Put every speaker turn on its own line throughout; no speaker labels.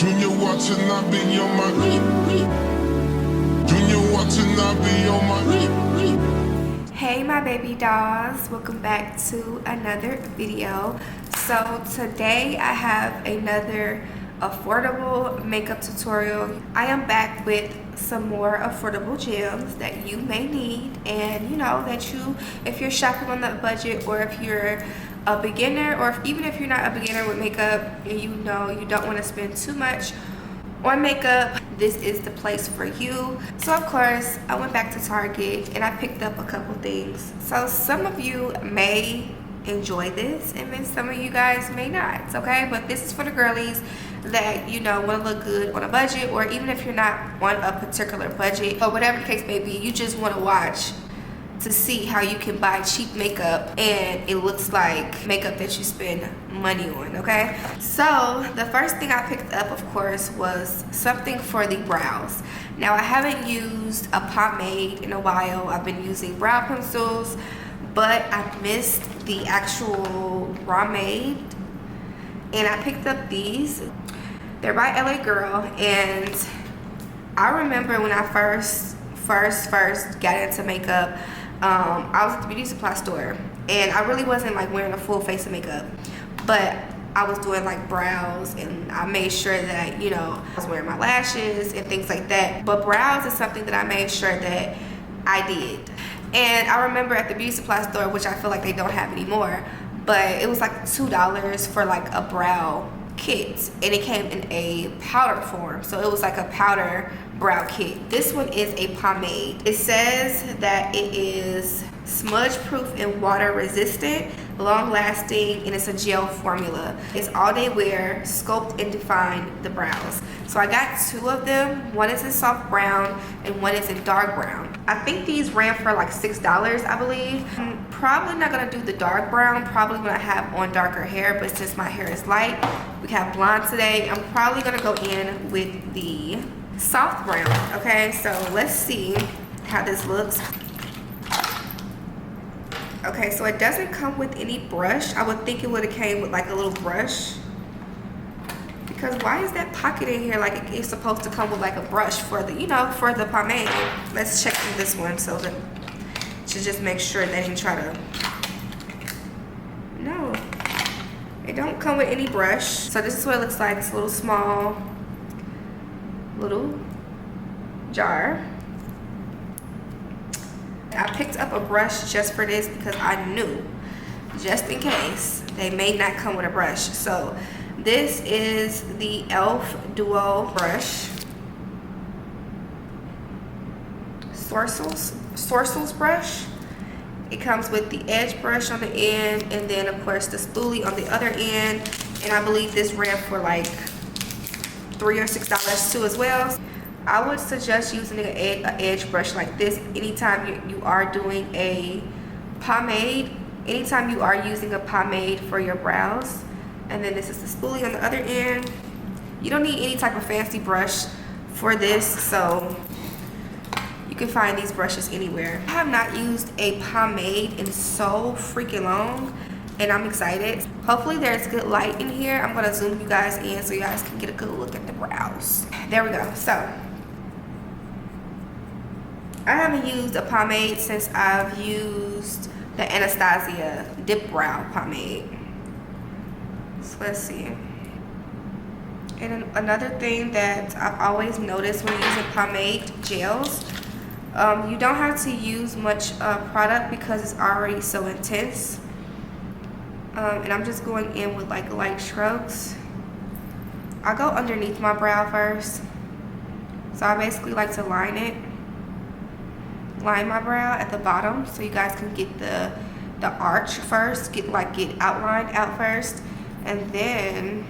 Junior watching, I be on my. Junior watching, I be on my.
Hey my baby dolls, welcome back to another video. So today I have another affordable makeup tutorial. I am back with some more affordable gems that you may need, and you know that you, if you're shopping on that budget, or if you're a beginner, or even if you're not a beginner with makeup and you know you don't want to spend too much on makeup, this is the place for you. So of course I went back to Target and I picked up a couple things. So some of you may enjoy this and then some of you guys may not, okay? But this is for the girlies that, you know, want to look good on a budget, or even if you're not on a particular budget, or whatever the case may be, you just want to watch to see how you can buy cheap makeup and it looks like makeup that you spend money on, okay? So the first thing I picked up, of course, was something for the brows. Now I haven't used a pomade in a while. I've been using brow pencils, but I missed the actual pomade, and I picked up these. They're by LA Girl, and I remember when I first got into makeup, I was at the beauty supply store and I really wasn't like wearing a full face of makeup, but I was doing like brows and I made sure that, you know, I was wearing my lashes and things like that. But brows is something that I made sure that I did. And I remember at the beauty supply store, which I feel like they don't have anymore, but it was like $2 for like a brow kit, and it came in a powder form, so it was like a powder brow kit. This one is a pomade. It says that it is smudge proof and water resistant, long lasting, and it's a gel formula. It's all day wear, sculpt and define the brows. So I got two of them. One is in soft brown and one is in dark brown. I think these ran for like $6, I believe. I'm probably not gonna do the dark brown, probably when I have on darker hair, but since my hair is light, we have blonde today, I'm probably gonna go in with the soft brown. Okay, so let's see how this looks. Okay, so it doesn't come with any brush. I would think it would have came with like a little brush, because why is that pocket in here like it's supposed to come with like a brush for the, you know, for the pomade? Let's check this one so that to just make sure they didn't try to. No, it don't come with any brush. So this is what it looks like. It's a little small little jar. I picked up a brush just for this because I knew, just in case, they may not come with a brush. So this is the e.l.f. Duo brush. Sorcel's brush. It comes with the edge brush on the end, and then of course the spoolie on the other end. And I believe this ran for like $3 or $6 too as well. I would suggest using an edge brush like this anytime you are doing a pomade, anytime you are using a pomade for your brows. And then this is the spoolie on the other end. You don't need any type of fancy brush for this, so you can find these brushes anywhere. I have not used a pomade in so freaking long, and I'm excited. Hopefully there's good light in here. I'm gonna zoom you guys in so you guys can get a good look at the brows. There we go. So I haven't used a pomade since I've used the Anastasia Dip Brow Pomade. So let's see. And another thing that I've always noticed when using pomade gels, you don't have to use much product because it's already so intense. And I'm just going in with like light strokes. I go underneath my brow first. So I basically like to line my brow at the bottom so you guys can get the arch first, get outlined out first, and then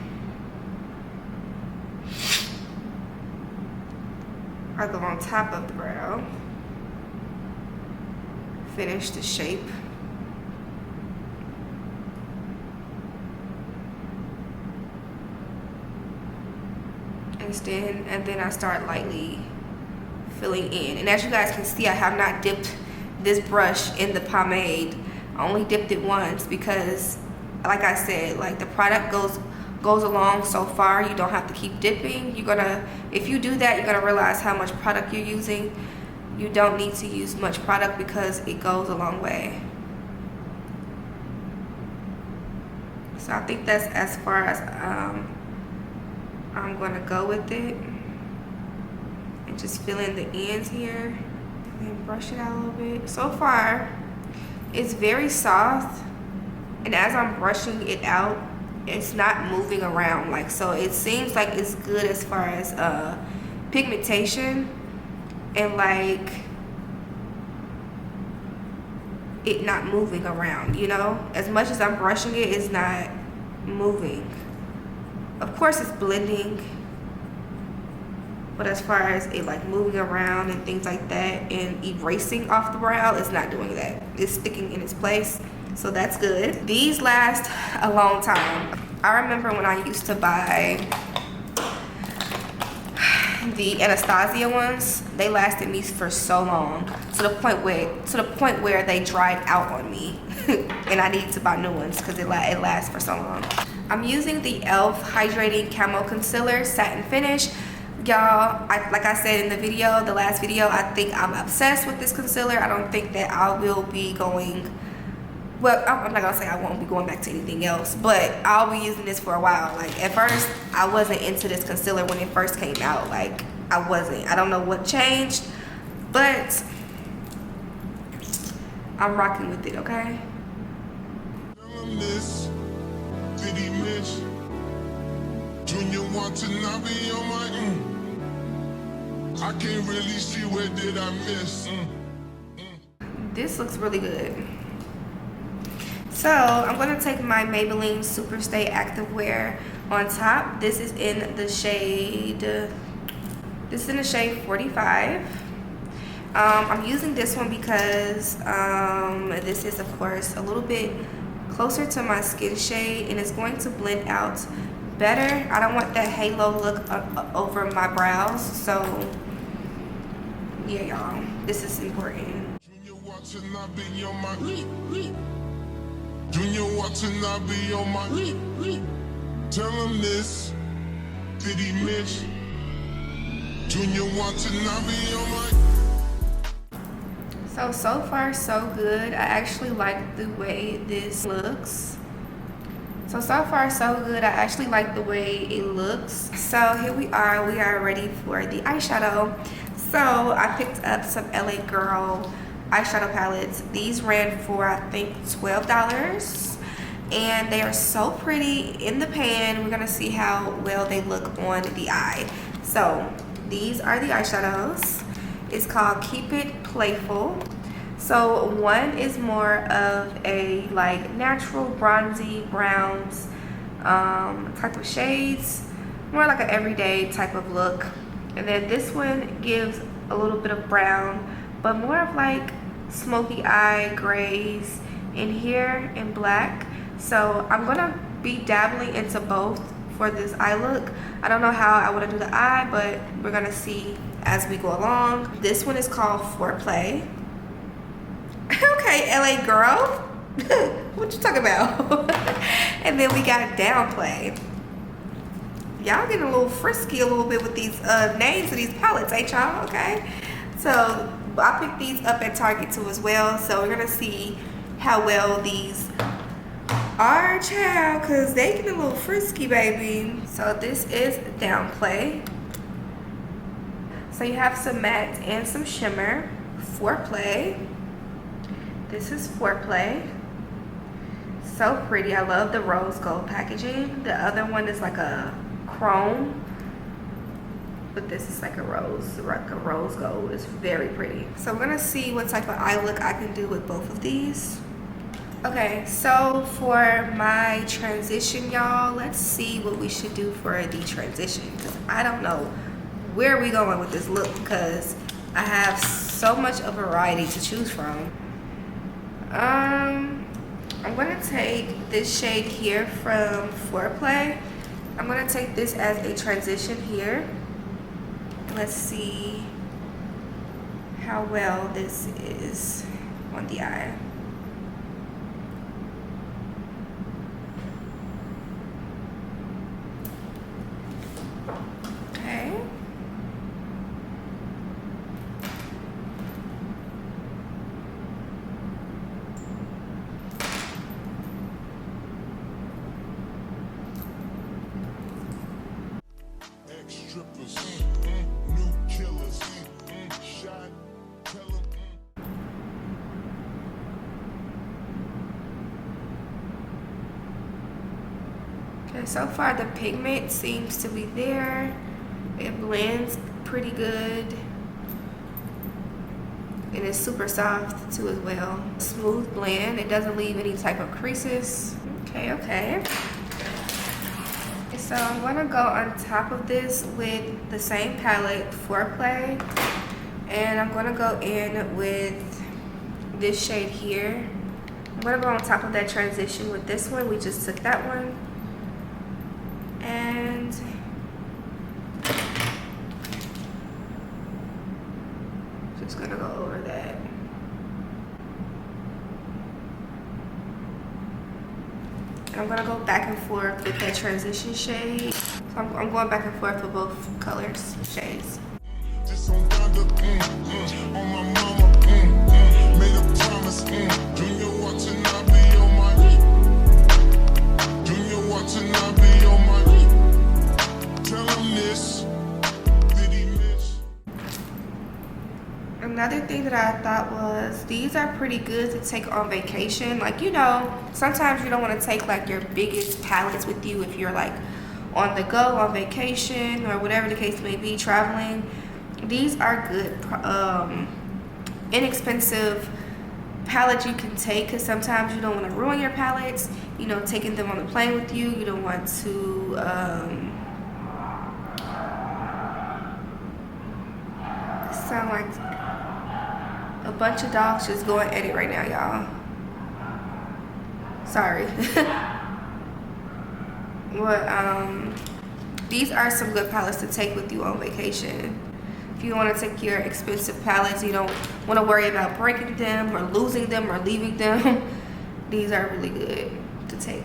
I go on top of the brow, finish the shape. And then I start lightly filling in. And as you guys can see, I have not dipped this brush in the pomade. I only dipped it once because, like I said, like the product goes goes along so far. You don't have to keep dipping. If you do that, you're gonna realize how much product you're using. You don't need to use much product because it goes a long way. So I think that's as far as I'm gonna go with it. And just fill in the ends here and then brush it out a little bit. So far, it's very soft, and as I'm brushing it out, it's not moving around. Like, so it seems like it's good as far as pigmentation and like it not moving around, you know? As much as I'm brushing it, it's not moving. Of course it's blending, but as far as it like moving around and things like that and erasing off the brow, it's not doing that. It's sticking in its place, so that's good. These last a long time. I remember when I used to buy the Anastasia ones, they lasted me for so long, to the point where they dried out on me and I needed to buy new ones because it lasts for so long. I'm using the e.l.f. Hydrating Camo Concealer Satin Finish. Y'all, like I said in the video, the last video, I think I'm obsessed with this concealer. I don't think that I will be going, well, I'm not gonna say I won't be going back to anything else, but I'll be using this for a while. Like, at first, I wasn't into this concealer when it first came out. Like, I wasn't. I don't know what changed, but I'm rocking with it, okay?
Junior want to not be on my I can't really see where did I miss.
This looks really good. So I'm gonna take my Maybelline Superstay Activewear on top. This is in the shade 45. I'm using this one because this is of course a little bit closer to my skin shade and it's going to blend out better. I don't want that halo look over my brows, so yeah, y'all, this is important.
Junior want to not be on my Junior want to not be on my tell him this, did he miss? Junior want to not be on my
So far so good. I actually like the way this looks. So far so good. I actually like the way it looks. So here we are ready for the eyeshadow. So I picked up some LA Girl eyeshadow palettes. These ran for I think $12 and they are so pretty in the pan. We're gonna see how well they look on the eye. So these are the eyeshadows. It's called Keep It Playful. So one is more of a like natural bronzy browns type of shades, more like an everyday type of look. And then this one gives a little bit of brown, but more of like smoky eye grays in here and black. So I'm gonna be dabbling into both for this eye look. I don't know how I want to do the eye, but we're gonna see as we go along. This one is called Foreplay. Okay, LA Girl. What you talking about? And then we got Downplay. Y'all getting a little frisky a little bit with these names of these palettes, ain't y'all? Okay. So I picked these up at Target too as well. So we're gonna see how well these are, child, cause they get a little frisky, baby. So this is Downplay. So you have some matte and some shimmer. Foreplay. This is Foreplay. So pretty. I love the rose gold packaging. The other one is like a chrome, but this is like a rose gold. It's very pretty. So we're gonna see what type of eye look I can do with both of these. Okay, so for my transition, y'all, let's see what we should do for the transition, because I don't know where we going with this look because I have so much of a variety to choose from. I'm gonna take this shade here from Foreplay. I'm gonna take this as a transition here. Let's see how well this is on the eye. Okay, so far the pigment seems to be there. It blends pretty good. And it's super soft too as well. Smooth blend. It doesn't leave any type of creases. Okay, okay. So I'm gonna go on top of this with the same palette, Foreplay. And I'm gonna go in with this shade here. I'm gonna go on top of that transition with this one. We just took that one. And just gonna go over that. And I'm gonna go back and forth with that transition shade. So I'm going back and forth with both colors, shades.
Just on Donda, on my mama, made a promise, Junior watching, I be on my Junior watching, I be on my tell him this, did he miss?
Another thing that I thought was these are pretty good to take on vacation. Like, you know, sometimes you don't want to take like your biggest palettes with you if you're like on the go, on vacation, or whatever the case may be, traveling. These are good, inexpensive palettes you can take, because sometimes you don't want to ruin your palettes, you know, taking them on the plane with you. You don't want to sound like a bunch of dogs just going at it right now, y'all. Sorry. But these are some good palettes to take with you on vacation. If you want to take your expensive palettes, you don't want to worry about breaking them or losing them or leaving them. These are really good to take.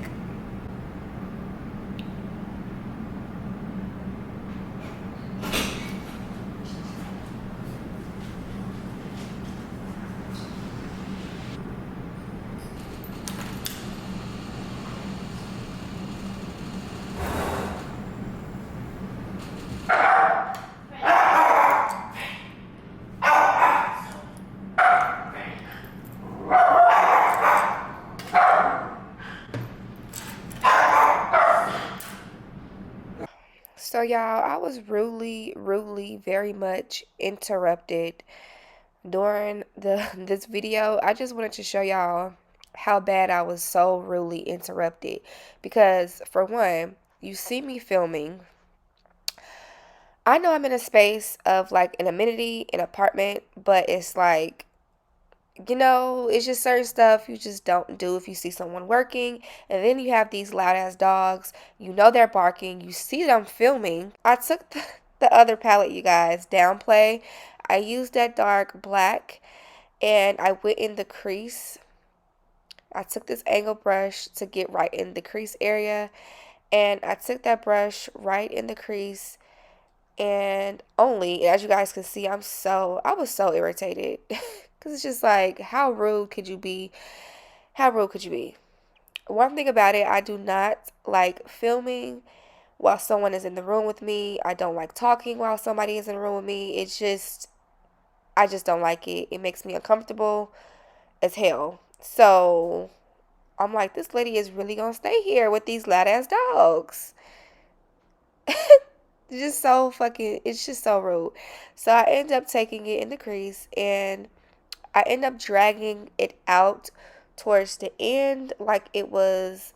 So y'all, I was rudely very much interrupted during this video. I just wanted to show y'all how bad I was so rudely interrupted, because for one, you see me filming. I know I'm in a space of like an amenity, an apartment, but it's like, you know, it's just certain stuff you just don't do if you see someone working. And then you have these loud ass dogs, you know, they're barking, you see them filming. I took the other palette, you guys, Downplay. I used that dark black and I went in the crease. I took this angle brush to get right in the crease area, and I took that brush right in the crease. And only, as you guys can see, I was so irritated. Because it's just like, how rude could you be? How rude could you be? One thing about it, I do not like filming while someone is in the room with me. I don't like talking while somebody is in the room with me. It's just, I just don't like it. It makes me uncomfortable as hell. So I'm like, this lady is really going to stay here with these loud ass dogs. It's just so rude. So I end up taking it in the crease, and I end up dragging it out towards the end like it was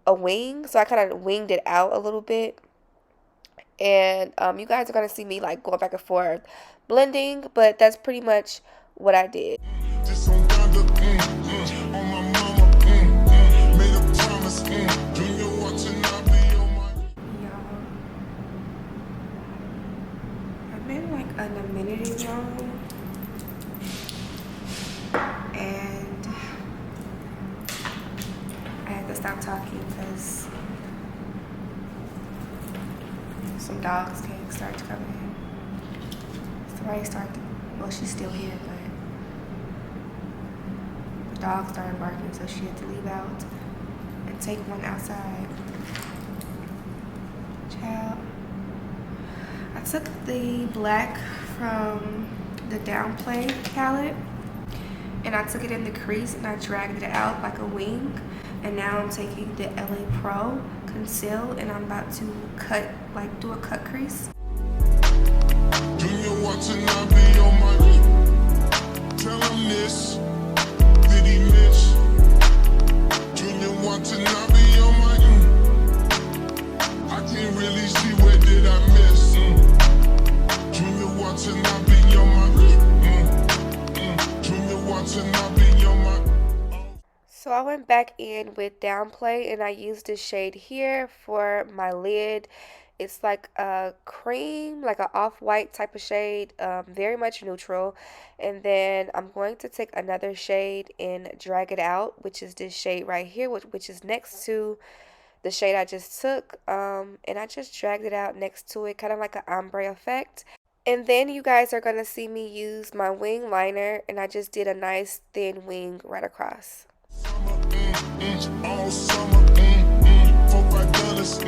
a wing. So I kind of winged it out a little bit. And you guys are going to see me like going back and forth blending, but that's pretty much what I did.
Just on Donda, on my mama, made a promise, Junior watching, I be on my
Y'all, I've been like an amenity room, and I had to stop talking because some dogs started to come in. Somebody started, well, she's still here, but the dog started barking, so she had to leave out and take one outside. Child. I took the black from the Downplay palette, and I took it in the crease and I dragged it out like a wing. And now I'm taking the LA Pro Conceal, and I'm about to cut, like do a cut crease.
Junior watching, I be on my tell him this, did he miss? Junior watching, I be on my I can't really see where did I miss. Junior watching, I be on my Junior watching, I be on my.
So I went back in with Downplay, and I used this shade here for my lid. It's like a cream, like an off-white type of shade, very much neutral. And then I'm going to take another shade and drag it out, which is this shade right here, which is next to the shade I just took. And I just dragged it out next to it, kind of like an ombre effect. And then you guys are going to see me use my wing liner, and I just did a nice thin wing right across.
All summer, $4-5,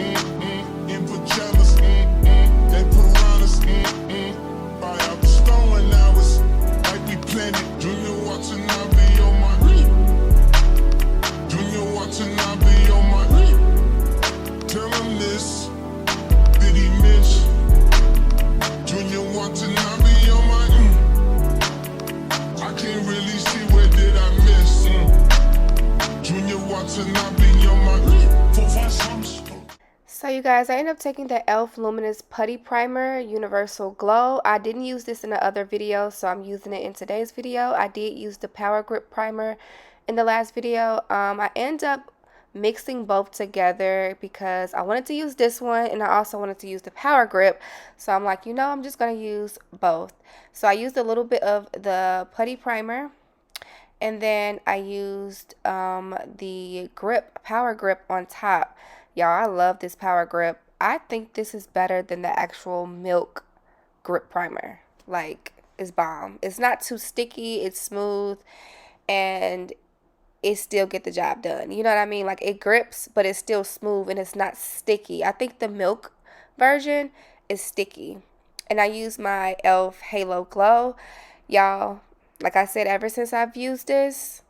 in pajamas, they piranhas, buy out the store and hours, like we planted. Junior watching, I be on my Junior watching, I be on my tell him this, did he miss? Junior watching, I be on my I can't really see where did I miss. Junior watching, I be on my
So you guys, I ended up taking the e.l.f. Luminous Putty Primer Universal Glow. I didn't use this in the other video, so I'm using it in today's video. I did use the Power Grip Primer in the last video. I end up mixing both together because I wanted to use this one, and I also wanted to use the Power Grip. So I'm like, you know, I'm just going to use both. So I used a little bit of the Putty Primer. And then I used the Power Grip on top. Y'all, I love this Power Grip. I think this is better than the actual Milk Grip Primer. Like, it's bomb. It's not too sticky. It's smooth. And it still get the job done. You know what I mean? Like, it grips, but it's still smooth and it's not sticky. I think the Milk version is sticky. And I use my e.l.f. Halo Glow. Y'all, like I said, ever since I've used this,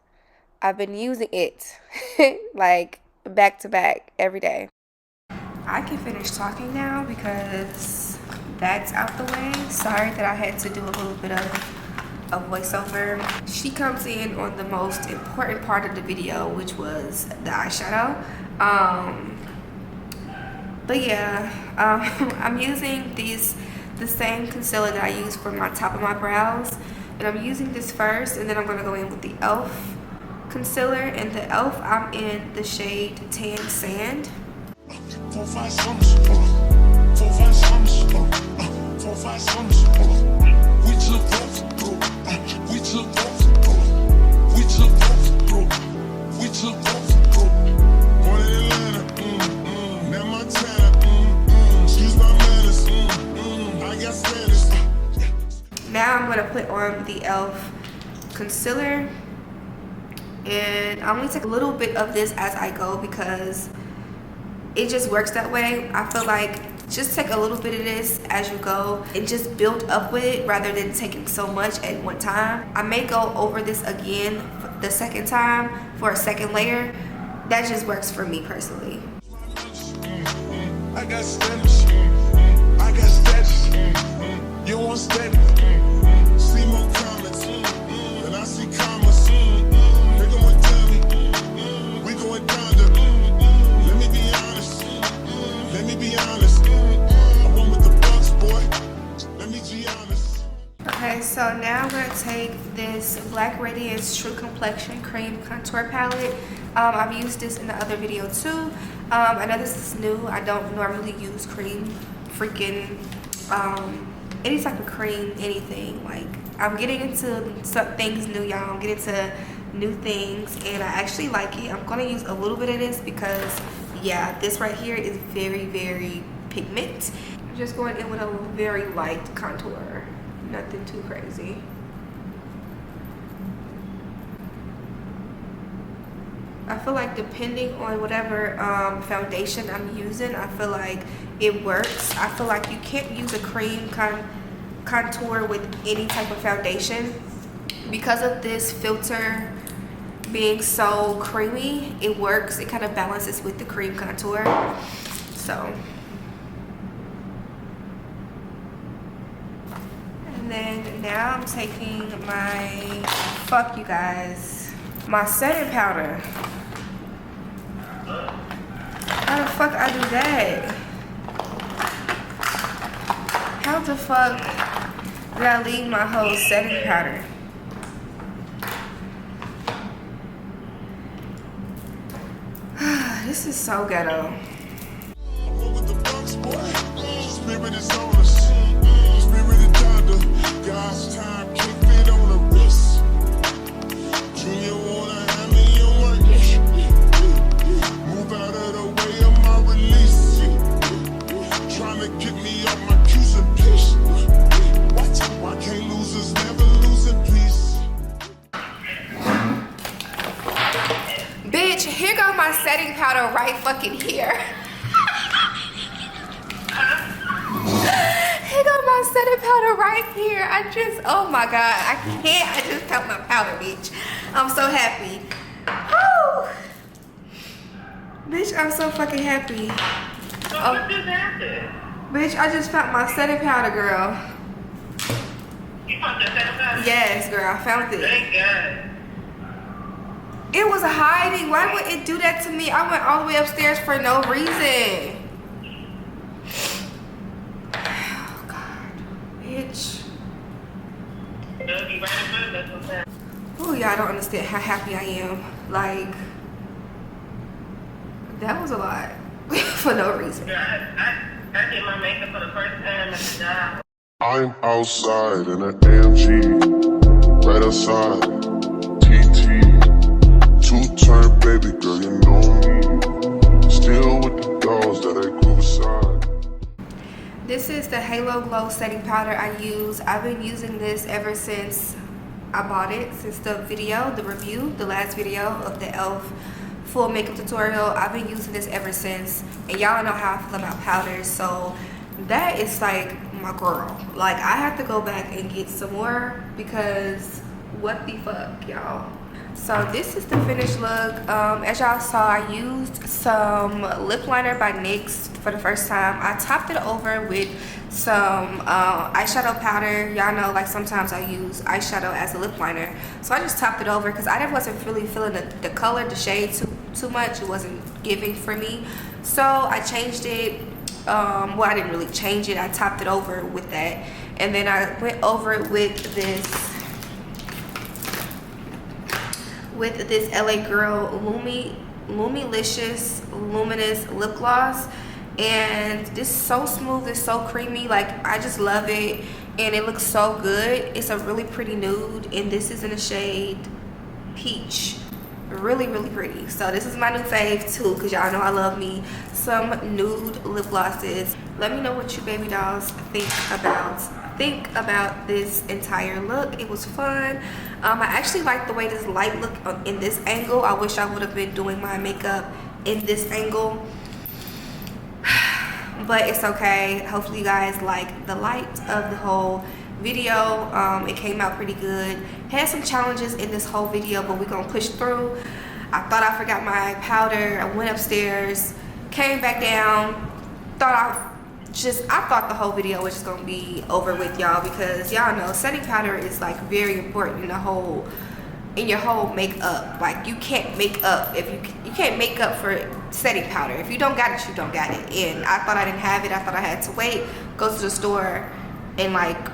I've been using it like back to back every day. I can finish talking now because that's out the way. Sorry that I had to do a little bit of a voiceover. She comes in on the most important part of the video, which was the eyeshadow. But yeah, I'm using the same concealer that I use for my top of my brows. And I'm using this first, and then I'm going to go in with the e.l.f. concealer. And the e.l.f. I'm in the shade Tan Sand. Now I'm going to put on the e.l.f. concealer, and I'm going to take a little bit of this as I go because it just works that way. I feel like just take a little bit of this as you go and just build up with it rather than taking so much at one time. I may go over this again the second time for a second layer. That just works for me personally.
I got status. I got status. You want status? See more comments, and I see commas. They gonna tell me we going down to. Let me be honest. Let me be honest. I went with the bucks, boy. Let me be honest.
Okay, so now I'm gonna take this Black Radiance True Complexion Cream Contour Palette. I've used this in the other video too. I know this is new. I don't normally use cream, freaking any type of cream, anything. Like, I'm getting into some things new, y'all. I'm getting into new things, and I actually like it. I'm gonna use a little bit of this because, yeah, this right here is very, very pigment. I'm just going in with a very light contour, nothing too crazy. I feel like depending on whatever foundation I'm using, I feel like it works. I feel like you can't use a cream contour with any type of foundation because of this filter being so creamy, it works. It kind of balances with the cream contour. So, and then now I'm taking my, fuck you guys, my setting powder. How the fuck I do that? How the fuck did I leave my whole setting powder? This is so ghetto.
With the bucks, boy. Spirit is on us. Spirit is thunder. God's time, kick it on the wrist. Junior wanna have me on my ish. Move out of the way of my release. Trying to get me off my cues and piss. Watch out, why can't losers never lose in peace?
Bitch, here goes my setting powder right fucking here. Here goes my setting powder right here. Oh my God, I can't. I just felt my powder, bitch. I'm so happy. Woo. Bitch, I'm so fucking happy.
Oh. What just happened?
Bitch, I just found my setting powder, girl.
You found your setting powder?
Yes, girl, I found it.
Thank God.
It was hiding. Why would it do that to me? I went all the way upstairs for no reason. Oh God, bitch.
It'll be right in front of us sometime.
Oh, y'all don't understand how happy I am. Like, that was a lot for no reason.
Yeah, I did my makeup for the first time at the job.
I'm outside in an AMG, right outside, TT. Two-turn baby girl, you know me. Still with the dolls that I grew beside.
This is the Halo Glow setting powder I use. I've been using this ever since I bought it, since the video, the review, the last video of the e.l.f. full makeup tutorial. I've been using this ever since, and y'all know how I feel about powders, so that is like my girl. Like, I have to go back and get some more because what the fuck, y'all. So this is the finished look. As y'all saw, I used some lip liner by NYX for the first time. I topped it over with some eyeshadow powder. Y'all know, like, sometimes I use eyeshadow as a lip liner, so I just topped it over because I wasn't really feeling the color, the shade too much. It wasn't giving for me, so I changed it. Well, I didn't really change it. I topped it over with that, and then I went over it with this LA Girl Lumilicious Luminous Lip Gloss, and this is so smooth, it's so creamy, like I just love it, and it looks so good. It's a really pretty nude, and this is in the shade Peach. Really, really pretty. So this is my new fave too, because y'all know I love me some nude lip glosses. Let me know what you baby dolls think about this entire look. It was fun. I actually like the way this light look in this angle. I wish I would have been doing my makeup in this angle, but it's okay. Hopefully you guys like the light of the whole video. It came out pretty good. Had some challenges in this whole video, but we're gonna push through. I thought I forgot my powder. I went upstairs, came back down, I thought the whole video was just gonna be over with, y'all, because y'all know setting powder is like very important in your whole makeup. Like, you can't make up if you can't make up for setting powder. If you don't got it, you don't got it. And I thought I didn't have it. I thought I had to wait, go to the store, and like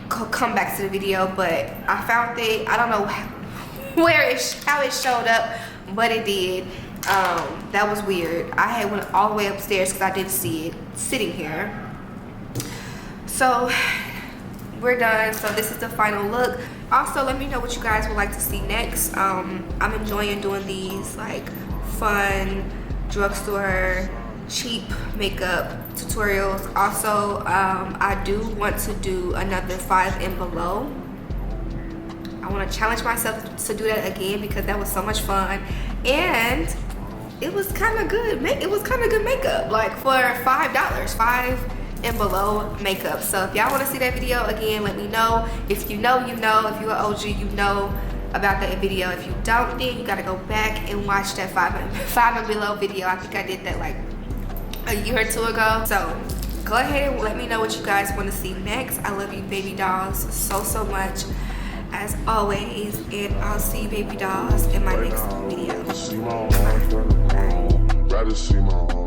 come back to the video, but I found it. I don't know how it showed up, but it did. That was weird. I had went all the way upstairs because I didn't see it sitting here. So we're done. So this is the final look. Also, let me know what you guys would like to see next. I'm enjoying doing these like fun drugstore cheap makeup tutorials. Also, I do want to do another 5 and below. I want to challenge myself to do that again because that was so much fun, and it was kind of good. It was kind of good makeup, like for $5, 5 and below makeup. So if y'all want to see that video again, let me know. If you know, you know. If you're an OG, you know. about that video. If you don't, then you gotta go back and watch that 5 and below video. I think I did that like a year or 2 ago. So go ahead and let me know what you guys want to see next. I love you baby dolls so much as always, and I'll see you baby dolls in my next video.
Rather see my heart.